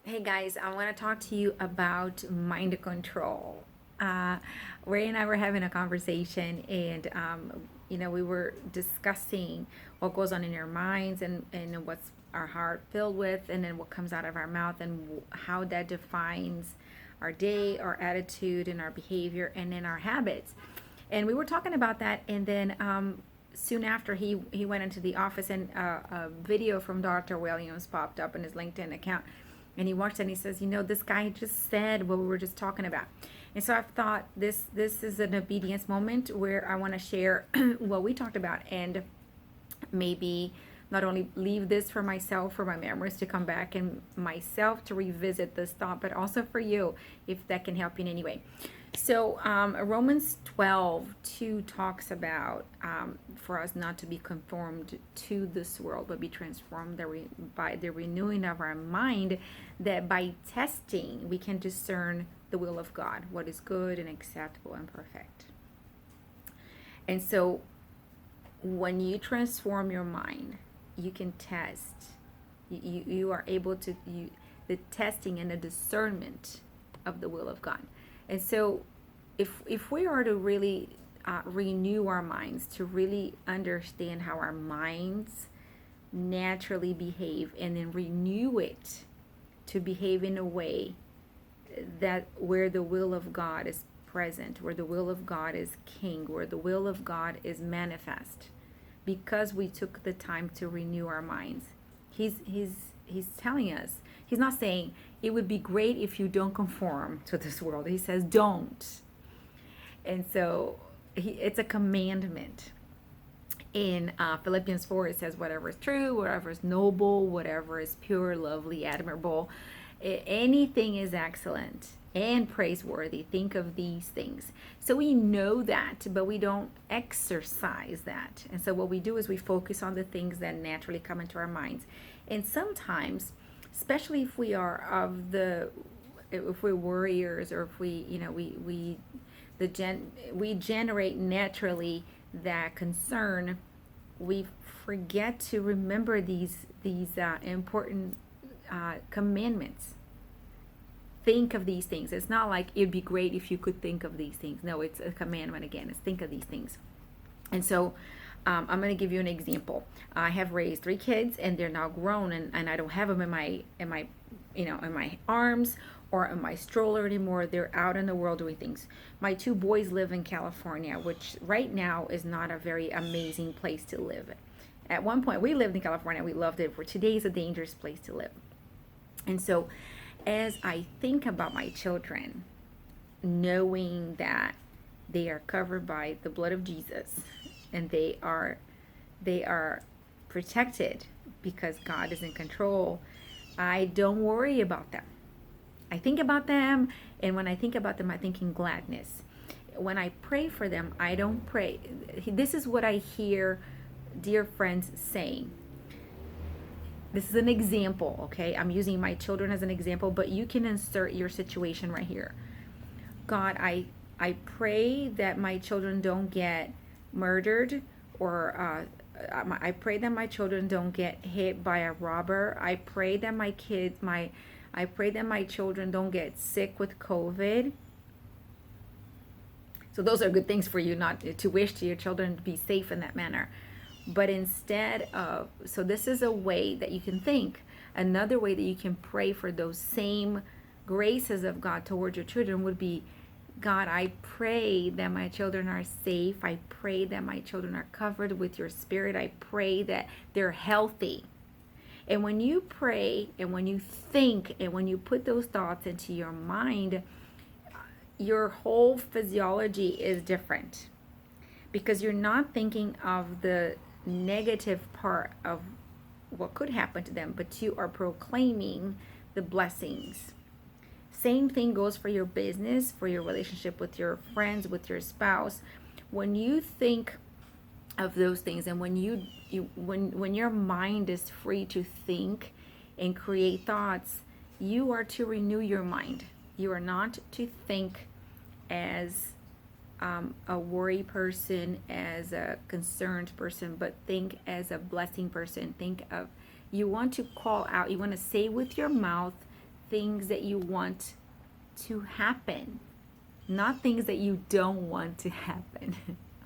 Hey guys, I want to talk to you about mind control. Uh, Ray and I were having a conversation, and we were discussing what goes on in our minds and what's our heart filled with, and then what comes out of our mouth, and how that defines our day, our attitude, and our behavior, and then our habits. And we were talking about that, and then soon after he went into the office, and a video from Dr. Williams popped up in his LinkedIn account, and he watched it and he says, this guy just said what we were just talking about. And so I've thought this is an obedience moment where I want to share what we talked about, and maybe not only leave this for myself, for my memories to come back, and myself to revisit this thought, but also for you, if that can help you in any way. So Romans 12:2 talks about for us not to be conformed to this world, but be transformed by the renewing of our mind, that by testing we can discern the will of God, what is good and acceptable and perfect. And so when you transform your mind, you can test. You are able to, the testing and the discernment of the will of God. And so if we are to really renew our minds, to really understand how our minds naturally behave, and then renew it to behave in a way that where the will of God is present, where the will of God is king, where the will of God is manifest, because we took the time to renew our minds. He's telling us, he's not saying it would be great if you don't conform to this world. He says don't. And so it's a commandment. In Philippians 4, it says, whatever is true, whatever is noble, whatever is pure, lovely, admirable, anything is excellent and praiseworthy. Think of these things. So we know that, but we don't exercise that. And so what we do is we focus on the things that naturally come into our minds. And sometimes, especially if we are if we're warriors, or if we generate naturally that concern, we forget to remember these important commandments. Think of these things. It's not like it'd be great if you could think of these things. No, it's a commandment again. It's think of these things. And so I'm going to give you an example. I have raised 3 kids, and they're now grown, and I don't have them in my arms or in my stroller anymore. They're out in the world doing things. My 2 boys live in California, which right now is not a very amazing place to live. At one point, we lived in California. We loved it. For today, is a dangerous place to live. And so as I think about my children, knowing that they are covered by the blood of Jesus, and they are protected because God is in control, I don't worry about them. I think about them, and when I think about them, I think in gladness. When I pray for them, I don't pray. This is what I hear dear friends saying. This is an example, okay? I'm using my children as an example, but you can insert your situation right here. God, I pray that my children don't get murdered, or I pray that my children don't get hit by a robber. I pray that I pray that my children don't get sick with COVID. So those are good things for you, not to wish to your children to be safe in that manner. But instead of, so this is a way that you can think. Another way that you can pray for those same graces of God towards your children would be, God, I pray that my children are safe. I pray that my children are covered with your spirit. I pray that they're healthy. And when you pray, and when you think, and when you put those thoughts into your mind, your whole physiology is different, because you're not thinking of the negative part of what could happen to them, but you are proclaiming the blessings. Same thing goes for your business, for your relationship with your friends, with your spouse. When you think of those things, and when when your mind is free to think and create thoughts, you are to renew your mind. You are not to think as a worry person, as a concerned person, but think as a blessing person. You want to call out, you want to say with your mouth things that you want to happen, not things that you don't want to happen.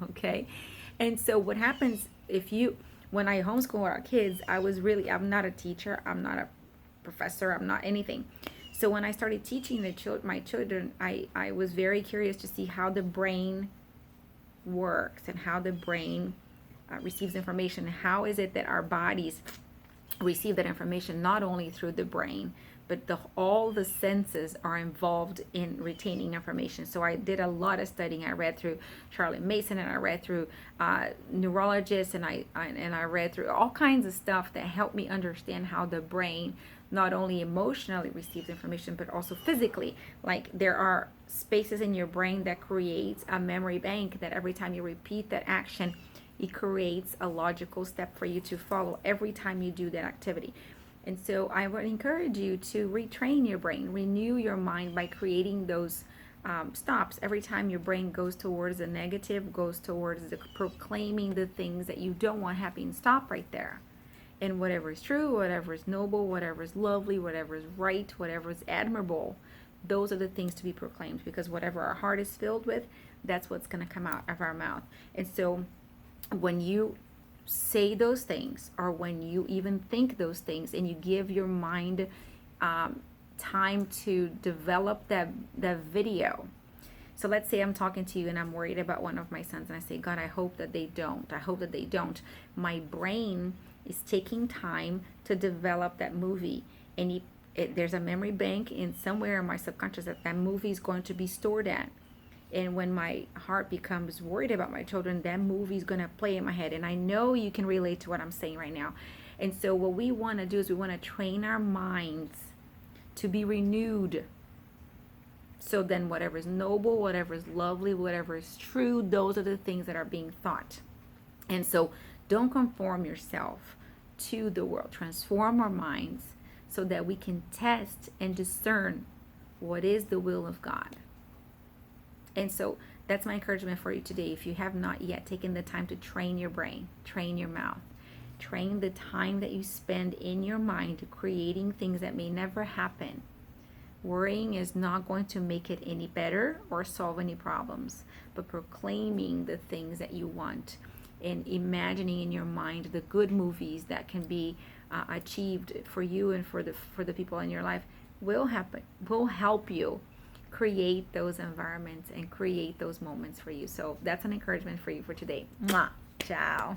Okay. And so what happens when I homeschool our kids, I'm not a teacher, I'm not a professor, I'm not anything. So when I started teaching my children, I was very curious to see how the brain works and how the brain receives information. How is it that our bodies receive that information, not only through the brain, but all the senses are involved in retaining information. So I did a lot of studying. I read through Charlotte Mason, and I read through neurologists, and I read through all kinds of stuff that helped me understand how the brain not only emotionally receives information, but also physically. Like, there are spaces in your brain that creates a memory bank that every time you repeat that action, it creates a logical step for you to follow every time you do that activity. And so I would encourage you to retrain your brain, renew your mind by creating those stops. Every time your brain goes towards the negative, goes towards proclaiming the things that you don't want happening, stop right there. And whatever is true, whatever is noble, whatever is lovely, whatever is right, whatever is admirable, those are the things to be proclaimed, because whatever our heart is filled with, that's what's going to come out of our mouth. And so when you say those things, or when you even think those things, and you give your mind time to develop that video. So let's say I'm talking to you and I'm worried about one of my sons, and I say, God, I hope that they don't. I hope that they don't. My brain is taking time to develop that movie, and there's a memory bank in somewhere in my subconscious that movie is going to be stored at. And when my heart becomes worried about my children, that movie is going to play in my head. And I know you can relate to what I'm saying right now. And so what we want to do is we want to train our minds to be renewed. So then whatever is noble, whatever is lovely, whatever is true, those are the things that are being thought. And so don't conform yourself to the world. Transform our minds so that we can test and discern what is the will of God. And so that's my encouragement for you today. If you have not yet taken the time to train your brain, train your mouth, train the time that you spend in your mind creating things that may never happen. Worrying is not going to make it any better or solve any problems, but proclaiming the things that you want and imagining in your mind the good movies that can be achieved for you and for the people in your life will help you create those environments and create those moments for you. So that's an encouragement for you for today. Mwah. Ciao.